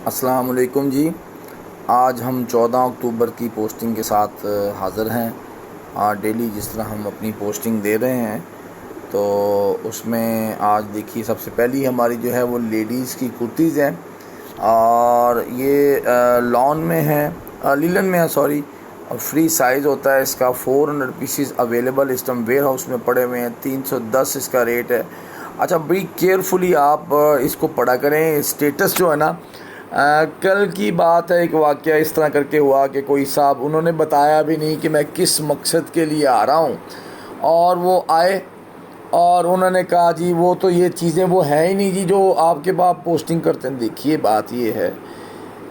अस्सलाम वालेकुम जी। आज हम 14 अक्टूबर की पोस्टिंग के साथ हाज़िर हैं। डेली जिस तरह हम अपनी पोस्टिंग दे रहे हैं तो उसमें आज देखिए सबसे पहली हमारी जो है वो लेडीज़ की कुर्तीज़ हैं और ये लॉन में है, लीलन में है सॉरी। और फ्री साइज़ होता है इसका। 400 पीसीस अवेलेबल इस टाइम वेयर हाउस में पड़े हुए हैं। 310 इसका रेट है। अच्छा, बड़ी केयरफुली आप इसको पढ़ा करें। स्टेटस जो है ना, कल की बात है, एक वाक़या इस तरह करके हुआ कि कोई साहब, उन्होंने बताया भी नहीं कि मैं किस मकसद के लिए आ रहा हूँ, और वो आए और उन्होंने कहा जी वो तो ये चीज़ें वो है ही नहीं जी जो आपके पास पोस्टिंग करते हैं। देखिए बात ये है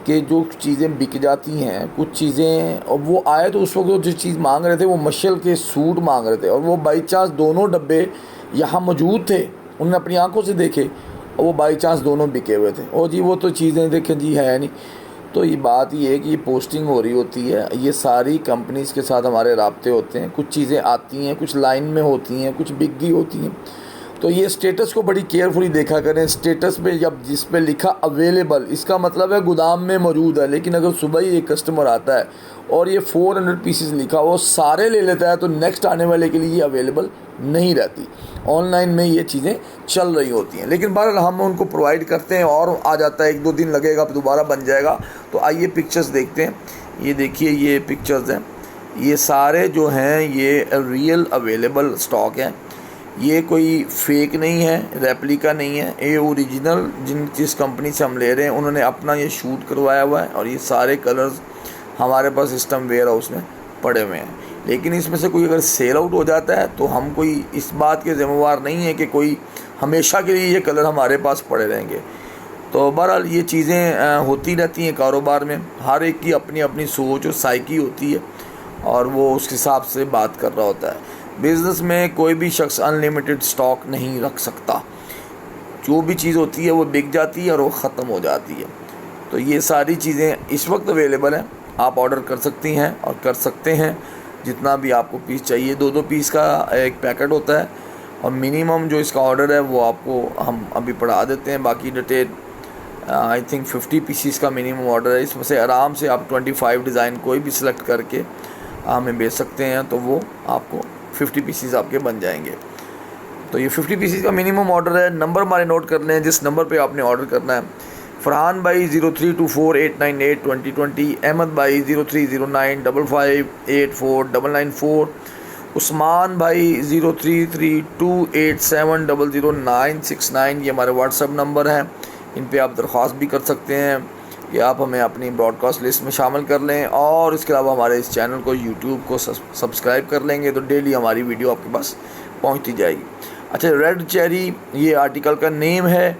कि जो चीज़ें बिक जाती हैं, कुछ चीज़ें, और वो आए तो उस वक्त जो चीज़ मांग रहे थे वो मशल के सूट मांग रहे थे, और वो बाई चांस दोनों डब्बे यहाँ मौजूद थे, उन्होंने अपनी आंखों से देखे और वो बाई चांस दोनों बिके हुए थे। और जी वो तो चीज़ें देखें जी है नहीं। तो ये बात ये है कि ये पोस्टिंग हो रही होती है, ये सारी कंपनीज़ के साथ हमारे राब्ते होते हैं। कुछ चीज़ें आती हैं, कुछ लाइन में होती हैं, कुछ बिक गई होती हैं। तो ये स्टेटस को बड़ी केयरफुली देखा करें। स्टेटस पे जब जिस पे लिखा अवेलेबल, इसका मतलब है गोदाम में मौजूद है। लेकिन अगर सुबह ही एक कस्टमर आता है और ये 400 पीसेस लिखा वो सारे ले लेता है तो नेक्स्ट आने वाले के लिए ये अवेलेबल नहीं रहती। ऑनलाइन में ये चीज़ें चल रही होती हैं, लेकिन बहरहाल हम उनको प्रोवाइड करते हैं और आ जाता है। 1-2 दिन लगेगा, दोबारा बन जाएगा। तो आइए पिक्चर्स देखते हैं। ये देखिए, ये पिक्चर्स हैं, ये सारे जो हैं ये रियल अवेलेबल स्टॉक हैं। ये कोई फेक नहीं है, रेप्लिका नहीं है, ये ओरिजिनल जिस कंपनी से हम ले रहे हैं उन्होंने अपना ये शूट करवाया हुआ है। और ये सारे कलर्स हमारे पास सिस्टम वेयर हाउस में पड़े हुए हैं। लेकिन इसमें से कोई अगर सेल आउट हो जाता है तो हम कोई इस बात के ज़िम्मेवार नहीं है कि कोई हमेशा के लिए ये कलर हमारे पास पड़े रहेंगे। तो बहरहाल ये चीज़ें होती रहती हैं कारोबार में। हर एक की अपनी अपनी सोच और साइकी होती है और वो उस हिसाब से बात कर रहा होता है। बिज़नेस में कोई भी शख्स अनलिमिटेड स्टॉक नहीं रख सकता। जो भी चीज़ होती है वो बिक जाती है और वो ख़त्म हो जाती है। तो ये सारी चीज़ें इस वक्त अवेलेबल हैं, आप ऑर्डर कर सकती हैं और कर सकते हैं जितना भी आपको पीस चाहिए। 2-2 पीस का एक पैकेट होता है और मिनिमम जो इसका ऑर्डर है वो आपको हम अभी पढ़ा देते हैं। बाकी डिटेल आई थिंक 50 पीसीस का मिनिमम ऑर्डर है। इसमें से आराम से आप 25 डिज़ाइन कोई भी सिलेक्ट करके हमें भेज सकते हैं, तो वो आपको 50 पीसीस आपके बन जाएंगे। तो ये 50 पीसीस का मिनिमम ऑर्डर है। नंबर हमारे नोट कर लें जिस नंबर पे आपने ऑर्डर करना है। फरहान भाई 0324898220, अहमद भाई 030955849994, उस्मान भाई 033287000969। ये हमारे व्हाट्सएप नंबर हैं, इन पे आप दरख्वास्त भी कर सकते हैं कि आप हमें अपनी ब्रॉडकास्ट लिस्ट में शामिल कर लें। और इसके अलावा हमारे इस चैनल को यूट्यूब को सब्सक्राइब कर लेंगे तो डेली हमारी वीडियो आपके पास पहुंचती जाएगी। अच्छा, रेड चेरी ये आर्टिकल का नेम है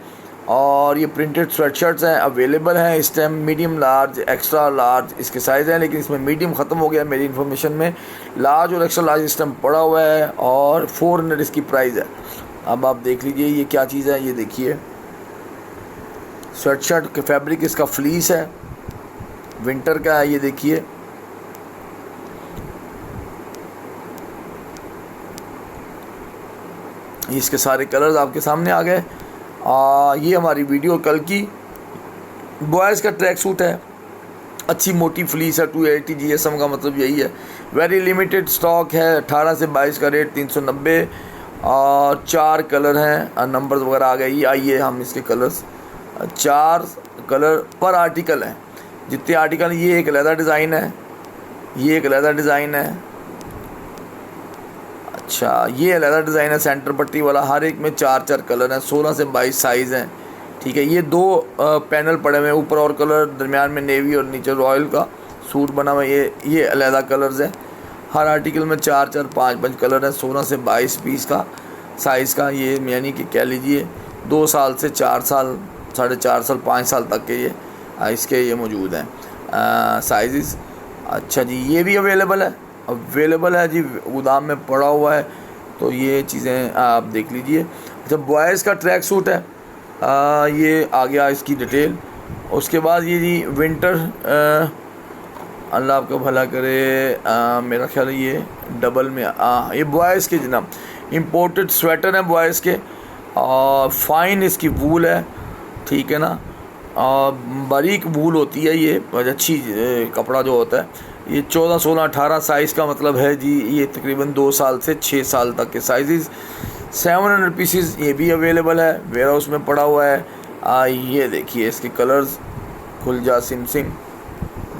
और ये प्रिंटेड स्वेटशर्ट्स हैं, अवेलेबल हैं इस time. Medium, large, extra large इसके साइज़ हैं, लेकिन इसमें मीडियम ख़त्म हो गया मेरी इन्फॉर्मेशन में। लार्ज और एक्स्ट्रा लार्ज इस टाइम पड़ा हुआ है और 400 इसकी प्राइस है। अब आप देख लीजिए ये क्या चीज़ है। ये देखिए स्वेटशर्ट के फैब्रिक इसका फ्लीस है, विंटर का है। ये देखिए इसके सारे कलर्स आपके सामने आ गए। ये हमारी वीडियो कल की। बॉयज़ का ट्रैक सूट है, अच्छी मोटी फ्लीस है, 280 GSM का मतलब यही है। वेरी लिमिटेड स्टॉक है। 18 से 22 का रेट 390 और 4 कलर हैं, नंबर्स वगैरह आ गए। ये आइए हम इसके कलर्स, 4 कलर पर आर्टिकल हैं। जितने आर्टिकल, ये एक अलग डिज़ाइन है, ये एक अलग डिज़ाइन है। अच्छा, ये अलग डिज़ाइन है सेंटर पट्टी वाला। हर एक में 4-4 कलर हैं, 16 से 22 साइज़ हैं। ठीक है, ये 2 पैनल पड़े हुए हैं, ऊपर और कलर, दरमियान में नेवी और नीचे रॉयल का सूट बना हुआ है। ये अलग कलर्स हैं। हर आर्टिकल में 4-4, 5-5 कलर हैं। 16 से 22 पीस का साइज़ का ये, यानी कि कह लीजिए 2 साल से 4 साल, 4.5 साल, 5 साल तक के ये इसके ये मौजूद हैं साइज़। अच्छा जी, ये भी अवेलेबल है जी, गोदाम में पड़ा हुआ है। तो ये चीज़ें आप देख लीजिए। अच्छा, बॉयज़ का ट्रैक सूट है, ये आ गया इसकी डिटेल। उसके बाद ये जी विंटर, अल्लाह आपका भला करे, मेरा ख्याल है ये डबल में, ये बॉयज़ के जनाब इंपोर्टेड स्वेटर हैं बॉयज़ के, और फाइन इसकी वूल है, ठीक है ना। बारीक वूल होती है ये, बहुत अच्छी कपड़ा जो होता है। ये 14, 16, 18 साइज़ का मतलब है जी। ये तकरीबन 2 साल से 6 साल तक के साइज़। 700 पीसीज ये भी अवेलेबल है, वेयर हाउस में पड़ा हुआ है। ये देखिए इसके कलर्स। खुल जा सिम सिम,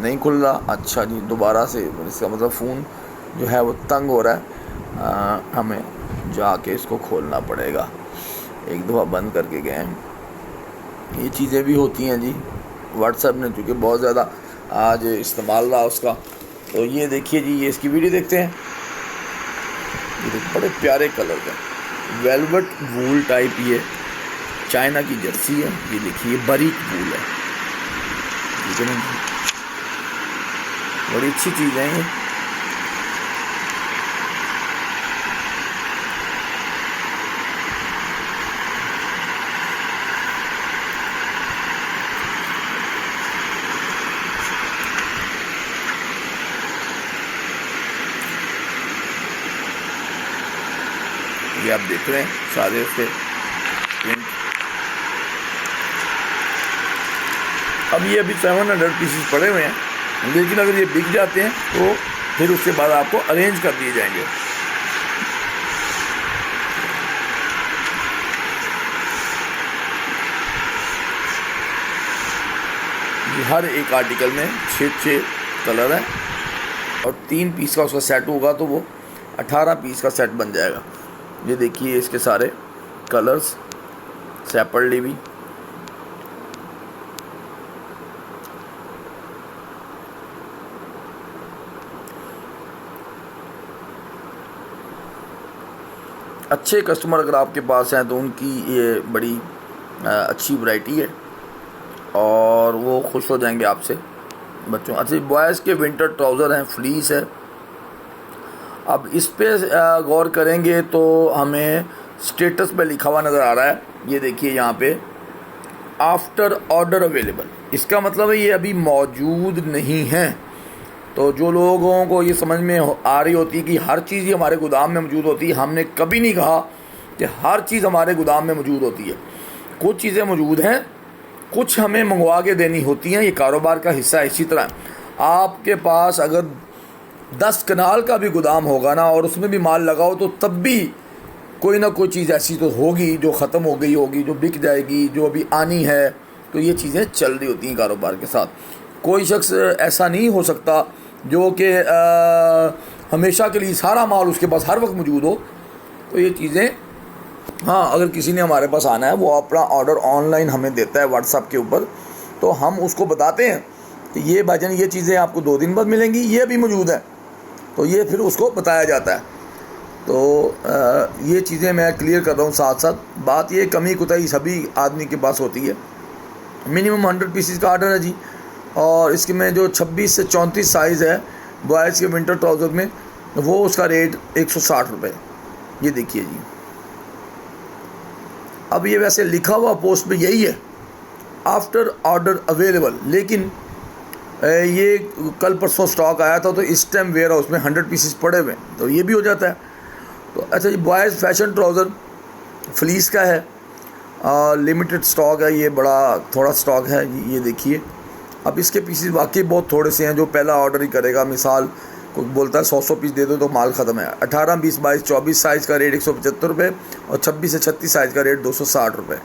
नहीं खुल रहा। अच्छा जी, दोबारा से, इसका मतलब फ़ोन जो है वो तंग हो रहा है। हमें जाके इसको खोलना पड़ेगा। एक दफ़ा बंद करके गए हैं। ये चीज़ें भी होती हैं जी। व्हाट्सएप ने चूँकि बहुत ज़्यादा आज इस्तेमाल रहा उसका। तो ये देखिए जी, ये इसकी वीडियो देखते हैं। ये देखिए बड़े प्यारे कलर का वेलवेट वूल टाइप, ये चाइना की जर्सी है। ये देखिए बारीक वूल है, ठीक है ना, बड़ी अच्छी चीज़ है ये। ये आप देख रहे हैं सारे उसके प्रिंट। अब ये अभी 700 पीसेस पड़े हुए हैं, लेकिन अगर ये बिक जाते हैं तो फिर उसके बाद आपको अरेंज कर दिए जाएंगे। ये हर एक आर्टिकल में 6 कलर हैं और 3 पीस का उसका सेट होगा तो वो 18 पीस का सेट बन जाएगा। ये देखिए इसके सारे कलर्स सेपरेटली भी। अच्छे कस्टमर अगर आपके पास हैं तो उनकी ये बड़ी अच्छी वैरायटी है और वो खुश हो जाएंगे आपसे बच्चों। अच्छा, बॉयज़ के विंटर ट्राउज़र हैं, फ्लीस है। अब इस पे गौर करेंगे तो हमें स्टेटस पे लिखा हुआ नज़र आ रहा है। ये देखिए यहाँ पे आफ्टर ऑर्डर अवेलेबल, इसका मतलब है ये अभी मौजूद नहीं है। तो जो लोगों को ये समझ में आ रही होती है कि हर चीज़ ही हमारे गोदाम में मौजूद होती है, हमने कभी नहीं कहा कि हर चीज़ हमारे गोदाम में मौजूद होती है। कुछ चीज़ें मौजूद हैं, कुछ हमें मंगवा के देनी होती हैं, ये कारोबार का हिस्सा है। इसी तरह आपके पास अगर 10 कनाल का भी गोदाम होगा ना और उसमें भी माल लगाओ तो तब भी कोई ना कोई चीज़ ऐसी तो होगी जो ख़त्म हो गई होगी, जो बिक जाएगी, जो अभी आनी है। तो ये चीज़ें चल रही होती हैं कारोबार के साथ। कोई शख्स ऐसा नहीं हो सकता जो कि हमेशा के लिए सारा माल उसके पास हर वक्त मौजूद हो। तो ये चीज़ें, हाँ, अगर किसी ने हमारे पास आना है, वो अपना ऑर्डर ऑनलाइन हमें देता है व्हाट्सएप के ऊपर, तो हम उसको बताते हैं कि ये भाईजान ये चीज़ें आपको 2 दिन बाद मिलेंगी, ये भी मौजूद है। तो ये फिर उसको बताया जाता है। तो ये चीज़ें मैं क्लियर कर रहा हूँ। साथ साथ बात ये, कमी कुताही सभी आदमी के पास होती है। मिनिमम 100 पीसेस का आर्डर है जी। और इसके में जो 26 से 34 साइज़ है बॉयज़ के विंटर ट्राउज़र में, वो उसका रेट 160 रुपये। ये देखिए जी। अब ये वैसे लिखा हुआ पोस्ट पे यही है, आफ्टर ऑर्डर अवेलेबल, लेकिन ये कल परसों स्टॉक आया था तो इस टाइम वेयर हाउस में 100 पीसेस पड़े हुए हैं, तो ये भी हो जाता है। तो अच्छा जी, बॉयज़ फैशन ट्राउज़र फ्लीस का है, लिमिटेड स्टॉक है, ये बड़ा थोड़ा स्टॉक है। ये देखिए, अब इसके पीसेस वाकई बहुत थोड़े से हैं। जो पहला ऑर्डर ही करेगा, मिसाल कोई बोलता है 100 पीस दे दो तो माल ख़त्म है। 18, 20, 22, 24 साइज़ का रेट 175 रुपये और 26 से 36 साइज़ का रेट 260 रुपये।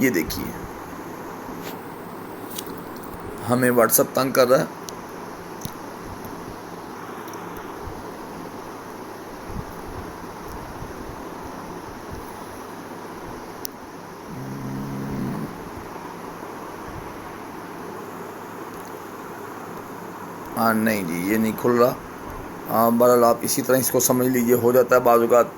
ये देखिए, हमें व्हाट्सएप तंग कर रहा है। हाँ नहीं जी, ये नहीं खुल रहा। बहरहाल आप इसी तरह इसको समझ लीजिए, हो जाता है बाज़ औक़ात।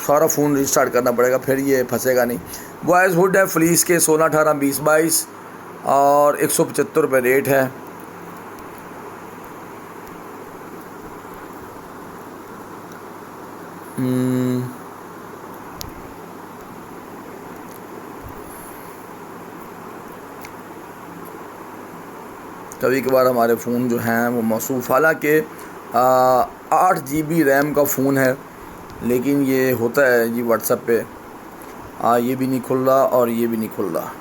सारा फ़ोन रिस्टार्ट करना पड़ेगा, फिर ये फंसेगा नहीं। बॉयज़ हुड है फ्लीस के 16, 18, 20, 22 और 175 रुपये रेट है। कभी कभार हमारे फ़ोन जो हैं वो मौसूफ़, हालांकि 8 GB रैम का फ़ोन है, लेकिन ये होता है जी व्हाट्सएप पे। ये भी नहीं खुल रहा और ये भी नहीं खुल रहा।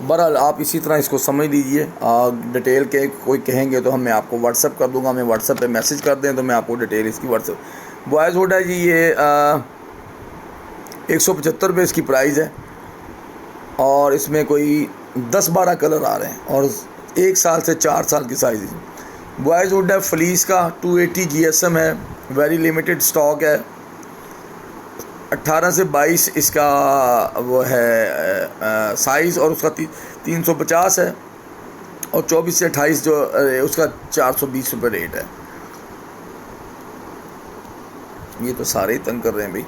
बहरहाल आप इसी तरह इसको समझ लीजिए। डिटेल के कोई कहेंगे तो मैं आपको व्हाट्सअप कर दूंगा, मैं व्हाट्सअप पे मैसेज कर दें तो मैं आपको डिटेल इसकी व्हाट्सअप। बॉयज़ हुड है जी, ये 175 रुपये इसकी प्राइस है और इसमें कोई 10-12 कलर आ रहे हैं और 1 साल से 4 साल की साइज़ है। बॉयज़ हुड है फ्लीस का, 280 GSM है, वेरी लिमिटेड स्टॉक है। 18 से 22 इसका वो है साइज़ और उसका 350 है और 24 से 28 जो उसका 420 रुपये रेट है। ये तो सारे ही तंग कर रहे हैं भाई।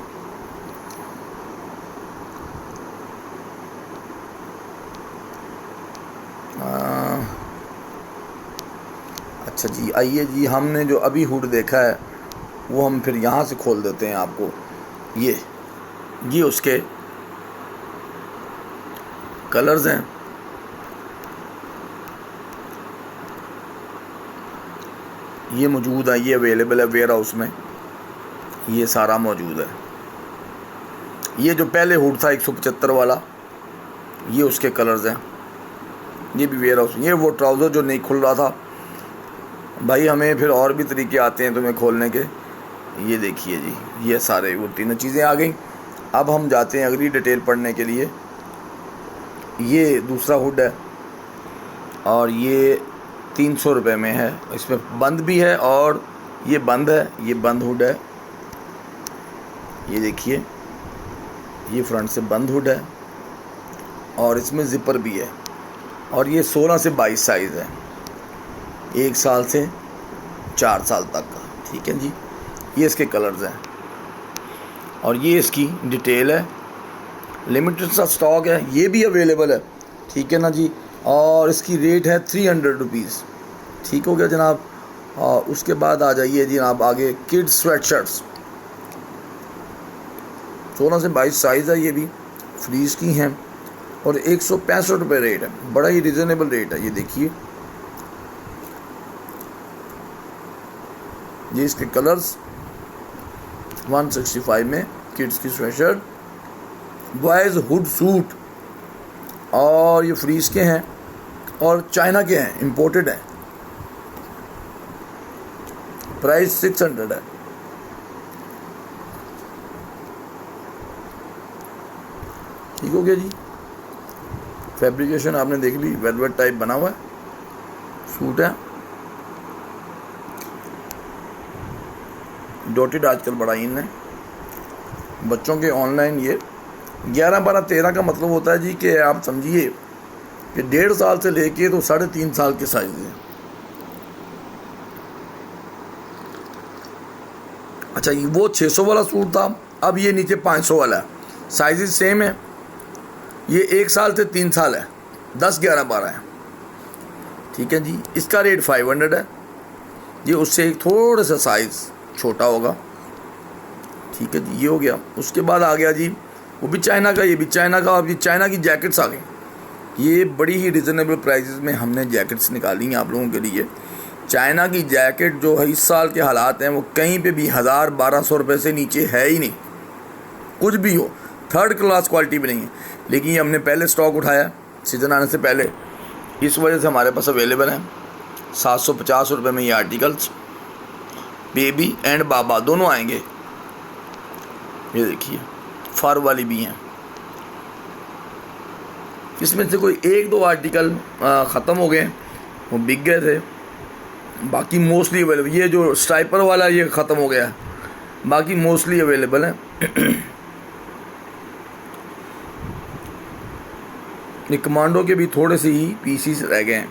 अच्छा जी, आइए जी, हमने जो अभी हुड देखा है वो हम फिर यहाँ से खोल देते हैं आपको। ये उसके कलर्स हैं। ये मौजूद है, ये अवेलेबल है वेयर हाउस में, ये सारा मौजूद है। ये जो पहले हुड था 175 वाला, ये उसके कलर्स हैं। ये भी वेयर हाउस। ये वो ट्राउज़र जो नहीं खुल रहा था भाई, हमें फिर और भी तरीके आते हैं तुम्हें खोलने के। ये देखिए जी, ये सारे वो तीनों चीज़ें आ गई। अब हम जाते हैं अगली डिटेल पढ़ने के लिए। ये दूसरा हुड है और ये 300 रुपये में है। इसमें बंद भी है और ये बंद है, ये बंद हुड है। ये देखिए, ये फ्रंट से बंद हुड है और इसमें ज़िपर भी है और ये 16 से 22 साइज़ है, 1 साल से 4 साल तक का। ठीक है जी, ये इसके कलर्स हैं और ये इसकी डिटेल है। लिमिटेड सा स्टॉक है, ये भी अवेलेबल है। ठीक है ना जी, और इसकी रेट है 300 रुपीज़। ठीक हो गया जनाब। और उसके बाद आ जाइए जी जनाब आगे, किड्स स्वेट शर्ट्स, 16 से 22 साइज़ है, ये भी फ्रीज की हैं और 165 रुपये रेट है, बड़ा ही रिजनेबल रेट है। ये देखिए, ये इसके कलर्स 165 में किड्स की स्वेटशर्ट, बॉयज़ हुड सूट, और ये फ्रीज के हैं और चाइना के हैं, इंपोर्टेड हैं। प्राइस 600 है। ठीक हो गया जी। फैब्रिकेशन आपने देख ली, वेलवेट टाइप बना हुआ है, सूट है। डॉटेड आजकल बड़ा इन है बच्चों के ऑनलाइन। ये 11, 12, 13 का मतलब होता है जी कि आप समझिए कि 1.5 साल से लेके तो 3.5 साल के साइज है। अच्छा, ये वो 600 वाला सूट था, अब ये नीचे 500 वाला है। साइजेस सेम है। ये 1 साल से 3 साल है, 10, 11, 12 है। ठीक है जी, इसका रेट 500 है। ये उससे एक थोड़ा सा साइज़ छोटा होगा। ठीक है जी, ये हो गया। उसके बाद आ गया जी, वो भी चाइना का, ये भी चाइना का। अब ये चाइना की जैकेट्स आ गई। ये बड़ी ही रिजनेबल प्राइसेस में हमने जैकेट्स निकाली हैं आप लोगों के लिए। चाइना की जैकेट जो है, इस साल के हालात हैं, वो कहीं पे भी 1000-1200 रुपये से नीचे है ही नहीं, कुछ भी हो, थर्ड क्लास क्वालिटी भी नहीं है। लेकिन ये हमने पहले स्टॉक उठाया सीज़न आने से पहले, इस वजह से हमारे पास अवेलेबल हैं 750 रुपये में ये आर्टिकल्स। बेबी एंड बाबा दोनों आएंगे। ये देखिए, फर वाली भी हैं। इसमें से कोई 1-2 आर्टिकल ख़त्म हो गए, वो बिक गए थे, बाकी मोस्टली अवेलेबल। ये जो स्ट्राइपर वाला ये ख़त्म हो गया, बाकी मोस्टली अवेलेबल है। ये कमांडो के भी थोड़े से ही पीसीस रह गए हैं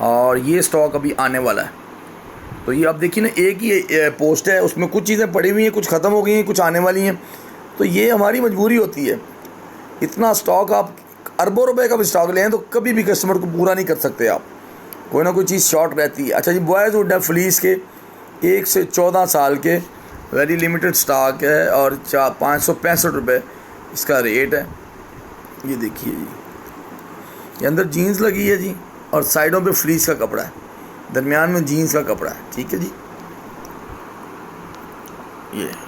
और ये स्टॉक अभी आने वाला है। तो ये आप देखिए ना, एक ही पोस्ट है, उसमें कुछ चीज़ें पड़ी हुई हैं, कुछ ख़त्म हो गई हैं, कुछ आने वाली हैं। तो ये हमारी मजबूरी होती है। इतना स्टॉक, आप अरबों रुपए का भी स्टॉक लें तो कभी भी कस्टमर को पूरा नहीं कर सकते आप, कोई ना कोई चीज़ शॉर्ट रहती है। अच्छा जी, बॉयज़ हुड है फ्लीस के, 1 से 14 साल के, वेरी लिमिटेड स्टॉक है और 565 रुपये इसका रेट है। ये देखिए जी, ये अंदर जीन्स लगी है जी और साइडों पे फ्लीस का कपड़ा है, दरमियान में जीन्स का कपड़ा है। ठीक है जी,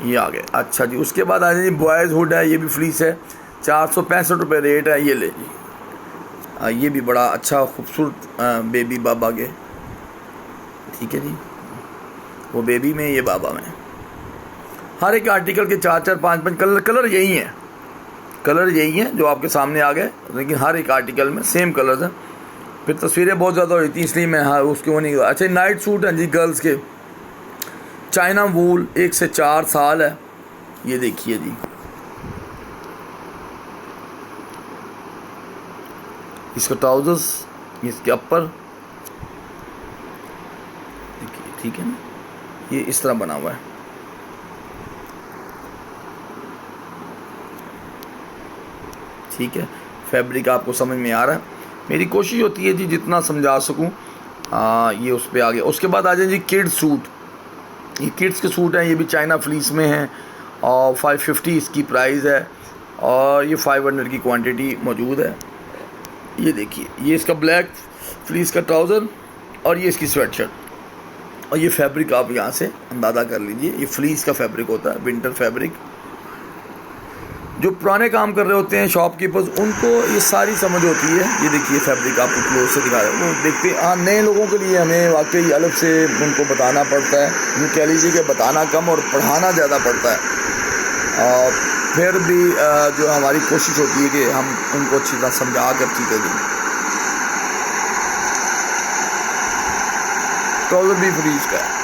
ये आ गए। अच्छा जी, उसके बाद आ जाइए, बॉयज़ हुड है, ये भी फ्लीस है, 465 रुपये रेट है। ये ले जी, ये भी बड़ा अच्छा खूबसूरत बेबी बाबा के, ठीक है जी, वो बेबी में, ये बाबा में। हर एक आर्टिकल के 4-4 5-5 कलर यही हैं, कलर यही हैं जो आपके सामने आ गए, लेकिन हर एक आर्टिकल में सेम कलर्स हैं। फिर तस्वीरें बहुत ज़्यादा हो रही थी इसलिए मैं उसके वो नहीं। अच्छा, नाइट सूट हैं जी गर्ल्स के, चाइना वूल, 1 से 4 साल है। ये देखिए जी, इसका ट्राउजर्स, इसके अपर देखिए, ठीक है ना, ये इस तरह बना हुआ है। ठीक है, फैब्रिक आपको समझ में आ रहा है। मेरी कोशिश होती है जी जितना समझा सकूं। ये उस पर आ गया। उसके बाद आ जाए जी किड्स सूट। ये किड्स के सूट हैं, ये भी चाइना फ्लीस में हैं और 550 इसकी प्राइस है और ये 500 की क्वांटिटी मौजूद है। ये देखिए, ये इसका ब्लैक फ्लीस का ट्राउज़र और ये इसकी स्वेटशर्ट। और ये फैब्रिक आप यहाँ से अंदाज़ा कर लीजिए, ये फ्लीस का फैब्रिक होता है, विंटर फैब्रिक। जो पुराने काम कर रहे होते हैं शॉपकीपर्स, उनको ये सारी समझ होती है। ये देखिए फैब्रिक आपको क्लोज से दिखा रहे हैं, वो देखते हैं। नए लोगों के लिए हमें वाकई अलग से उनको बताना पड़ता है, यूँ कह लीजिए कि बताना कम और पढ़ाना ज़्यादा पड़ता है। और फिर भी जो हमारी कोशिश होती है कि हम उनको अच्छी तरह समझा कर चीज़ें दें। ट्राउज़र भी फ्रीज का है।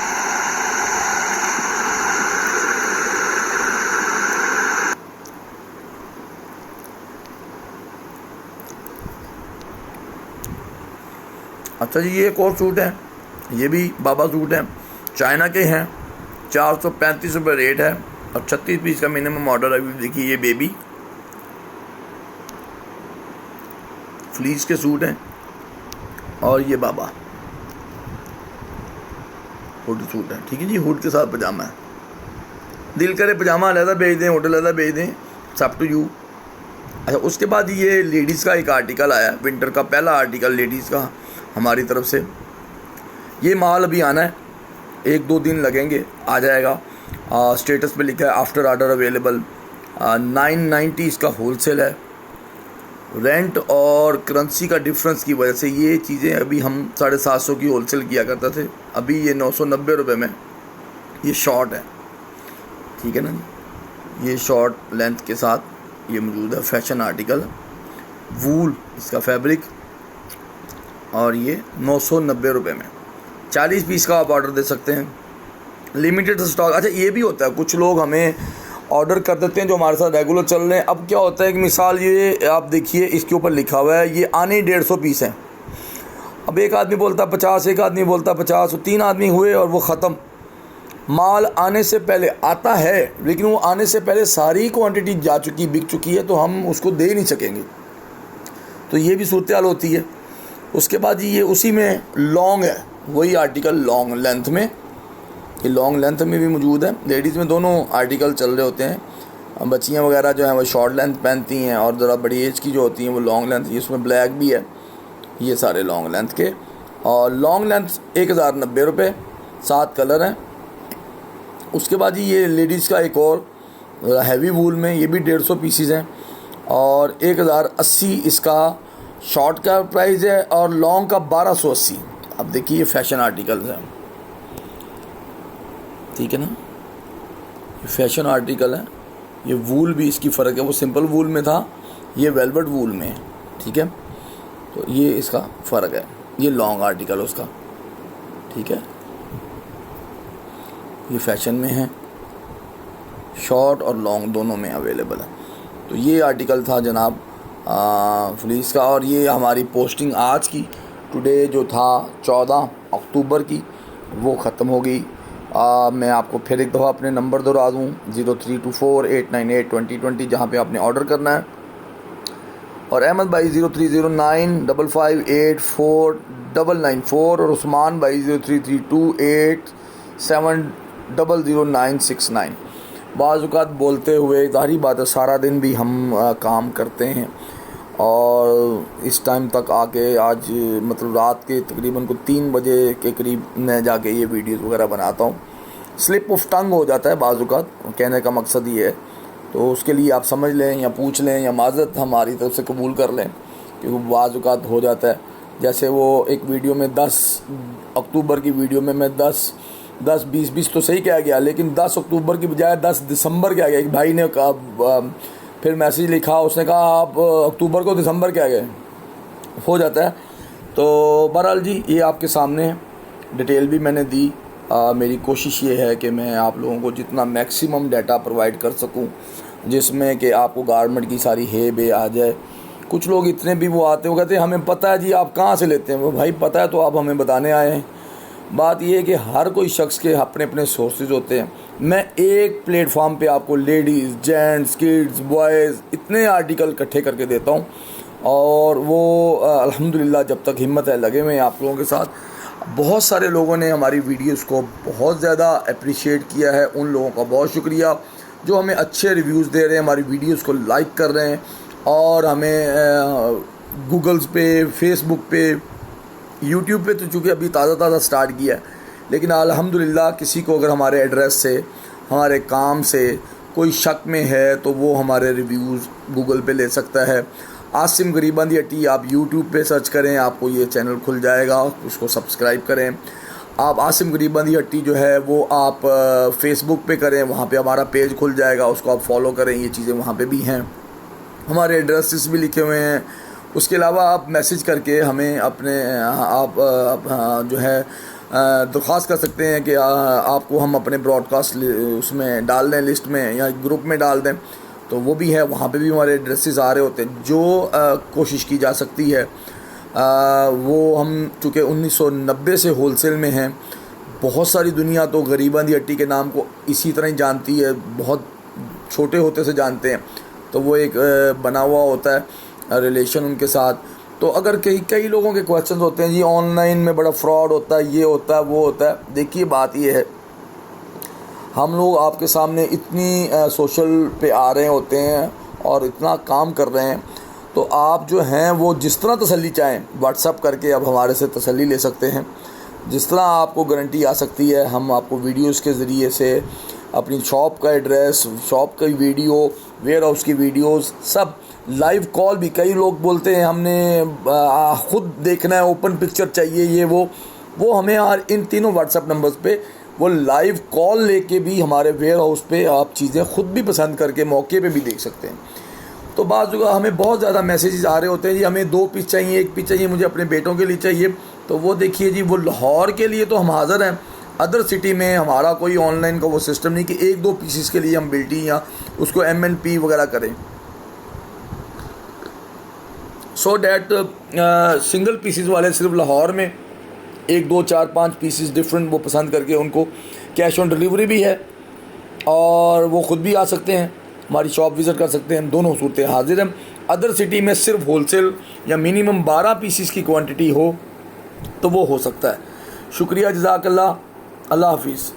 अच्छा जी, ये एक और सूट है, ये भी बाबा सूट है, चाइना के हैं, 435 रुपये रेट है और 36 पीस का मिनिमम ऑर्डर है। अभी देखिए, ये बेबी फ्लीस के सूट हैं और ये बाबा हुड सूट है। ठीक है जी, हुड के साथ पजामा है। दिल करे पजामा अलहदा भेज दें, हुड अलहदा भेज दें, सब टू यू। अच्छा, उसके बाद ये लेडीज़ का एक आर्टिकल आया, विंटर का पहला आर्टिकल लेडीज़ का हमारी तरफ से। ये माल अभी आना है, 1-2 दिन लगेंगे, आ जाएगा। स्टेटस पे लिखा है आफ्टर ऑर्डर अवेलेबल। 990 इसका होलसेल है। रेंट और करेंसी का डिफरेंस की वजह से ये चीज़ें अभी हम 750 की होलसेल किया करते थे, अभी ये 990 रुपये में ये शॉर्ट है। ठीक है ना जी, ये शॉर्ट लेंथ के साथ ये मौजूद है। फैशन आर्टिकल, वूल इसका फैब्रिक और ये 990 रुपये में 40 पीस का आप ऑर्डर दे सकते हैं, लिमिटेड स्टॉक। अच्छा, ये भी होता है, कुछ लोग हमें ऑर्डर कर देते हैं जो हमारे साथ रेगुलर चल रहे हैं। अब क्या होता है कि मिसाल ये आप देखिए, इसके ऊपर लिखा हुआ है ये आने 150 पीस हैं। अब एक आदमी बोलता 50, एक आदमी बोलता 50, 3 आदमी हुए और वो ख़त्म। माल आने से पहले आता है, लेकिन वो आने से पहले सारी क्वांटिटी जा चुकी, बिक चुकी है, तो हम उसको दे नहीं सकेंगे। तो ये भी सूरत हाल होती है। उसके बाद ये उसी में लॉन्ग है, वही आर्टिकल लॉन्ग लेंथ में, ये लॉन्ग लेंथ में भी मौजूद है। लेडीज़ में दोनों आर्टिकल चल रहे होते हैं। बच्चियाँ वगैरह जो हैं वो शॉर्ट लेंथ पहनती हैं और ज़रा बड़ी एज की जो होती हैं वो लॉन्ग लेंथ। इसमें ब्लैक भी है, ये सारे लॉन्ग लेंथ के। और लॉन्ग लेंथ 1090 रुपये, 7 कलर हैं। उसके बाद ये लेडीज़ का एक और हैवी वूल में, ये भी 150 पीसीज हैं और 1080 इसका शॉर्ट का प्राइस है और लॉन्ग का 1280। अब देखिए, ये फैशन आर्टिकल्स हैं, ठीक है ना, ये फैशन आर्टिकल है। ये वूल भी इसकी फ़र्क है, वो सिंपल वूल में था, ये वेलवेट वूल में है। ठीक है, तो ये इसका फ़र्क है। ये लॉन्ग आर्टिकल उसका, ठीक है, ये फैशन में है, शॉर्ट और लॉन्ग दोनों में अवेलेबल है। तो ये आर्टिकल था जनाब फ्लीस का। और ये हमारी पोस्टिंग आज की, टुडे जो था 14 अक्टूबर की, वो ख़त्म हो गई। मैं आपको फिर एक दफ़ा अपने नंबर दोहरा दूँ, 0324-898-2020, जहाँ पे आपने ऑर्डर करना है। और अहमद भाई 0309558494 और उस्मान भाई 033287000969। बाज़ औक़ात बोलते हुए, ज़ाहिर बात है सारा दिन भी हम काम करते हैं और इस टाइम तक आके आज मतलब रात के तकरीबन को 3 बजे के करीब मैं जाके ये वीडियोस वगैरह बनाता हूँ। स्लिप ऑफ टंग हो जाता है बाज़ औक़ात, कहने का मकसद ये है। तो उसके लिए आप समझ लें या पूछ लें या माज़रत हमारी तरफ से कबूल कर लें। क्योंकि बाज़ औक़ात हो जाता है, जैसे वो एक वीडियो में 10 अक्टूबर की वीडियो में मैं 20 तो सही कहा गया, लेकिन 10 अक्टूबर की बजाय 10 दिसंबर कहा गया। एक भाई ने कहा, फिर मैसेज लिखा, उसने कहा आप अक्टूबर को दिसंबर कह गए, हो जाता है। तो बहरहाल जी, ये आपके सामने डिटेल भी मैंने दी। मेरी कोशिश ये है कि मैं आप लोगों को जितना मैक्सिमम डाटा प्रोवाइड कर सकूं, जिसमें कि आपको गारमेंट की सारी हे बे आ जाए। कुछ लोग इतने भी वो आते हैं, वो कहते हैं हमें पता है जी आप कहाँ से लेते हैं। वो भाई पता है तो आप हमें बताने आए हैं। बात ये है कि हर कोई शख्स के अपने अपने सोर्सेज होते हैं। मैं एक प्लेटफॉर्म पे आपको लेडीज़, जेंट्स, किड्स, बॉयज़ इतने आर्टिकल इकट्ठे करके देता हूँ, और वो अल्हम्दुलिल्लाह जब तक हिम्मत है लगे हुए हैं आप लोगों के साथ। बहुत सारे लोगों ने हमारी वीडियोस को बहुत ज़्यादा अप्रिशिएट किया है, उन लोगों का बहुत शुक्रिया जो हमें अच्छे रिव्यूज़ दे रहे हैं, हमारी वीडियोस को लाइक कर रहे हैं, और हमें गूगल्स पे, फेसबुक पे, यूट्यूब पे तो चूँकि अभी ताज़ा स्टार्ट किया है, लेकिन अल्हम्दुलिल्लाह किसी को अगर हमारे एड्रेस से, हमारे काम से कोई शक में है तो वो हमारे रिव्यूज़ गूगल पे ले सकता है। आसिम गरीबंदी हट्टी आप यूट्यूब पे सर्च करें, आपको ये चैनल खुल जाएगा, उसको सब्सक्राइब करें। आप आसिम गरीबंदी हट्टी जो है वो आप फेसबुक पे करें, वहाँ पे हमारा पेज खुल जाएगा, उसको आप फॉलो करें। ये चीज़ें वहाँ पे भी हैं, हमारे एड्रेसेस भी लिखे हुए हैं। उसके अलावा आप मैसेज करके हमें अपने आप जो है दरख्वास्त कर सकते हैं कि आपको हम अपने ब्रॉडकास्ट उसमें डाल दें, लिस्ट में या ग्रुप में डाल दें, तो वो भी है। वहाँ पे भी हमारे एड्रेसेस आ रहे होते हैं। जो कोशिश की जा सकती है वो हम चूँकि 1990 से होलसेल में हैं। बहुत सारी दुनिया तो गरीबंदी हट्टी के नाम को इसी तरह ही जानती है, बहुत छोटे होते से जानते हैं, तो वो एक बना हुआ होता है रिलेशन उनके साथ। तो अगर कई लोगों के क्वेश्चन होते हैं जी ऑनलाइन में बड़ा फ्रॉड होता है, ये होता है, वो होता है। देखिए बात ये है, हम लोग आपके सामने इतनी सोशल पे आ रहे होते हैं और इतना काम कर रहे हैं, तो आप जो हैं वो जिस तरह तसल्ली चाहें व्हाट्सअप करके अब हमारे से तसल्ली ले सकते हैं। जिस तरह आपको गारंटी आ सकती है, हम आपको वीडियोस के ज़रिए से अपनी शॉप का एड्रेस, शॉप की वीडियो, वेयर हाउस की वीडियोस, सब लाइव कॉल भी। कई लोग बोलते हैं हमने ख़ुद देखना है, ओपन पिक्चर चाहिए, ये वो हमें इन तीनों व्हाट्सएप नंबर्स पे वो लाइव कॉल लेके भी हमारे वेयर हाउस पे आप चीज़ें ख़ुद भी पसंद करके मौके पे भी देख सकते हैं। तो बाज़ जगह हमें बहुत ज़्यादा मैसेजेस आ रहे होते हैं जी हमें 2 पीस चाहिए, 1 पीस चाहिए, मुझे अपने बेटों के लिए चाहिए। तो वो देखिए जी, वो लाहौर के लिए तो हम हाज़िर हैं, अदर सिटी में हमारा कोई ऑनलाइन का वो सिस्टम नहीं कि 1-2 पीसेस के लिए हम बिल्टी या उसको MNP वगैरह करें। सो डैट सिंगल पीसेस वाले सिर्फ लाहौर में 1, 2, 4, 5 पीसेस डिफरेंट वो पसंद करके उनको कैश ऑन डिलीवरी भी है, और वो ख़ुद भी आ सकते हैं, हमारी शॉप विज़िट कर सकते हैं। दोनों सूरतें हाजिर हैं। अदर सिटी में सिर्फ होलसेल या मिनिमम 12 पीसेस की क्वांटिटी हो तो वो हो सकता है। शुक्रिया, जज़ाकल्लाह, अल्लाह हाफिज़।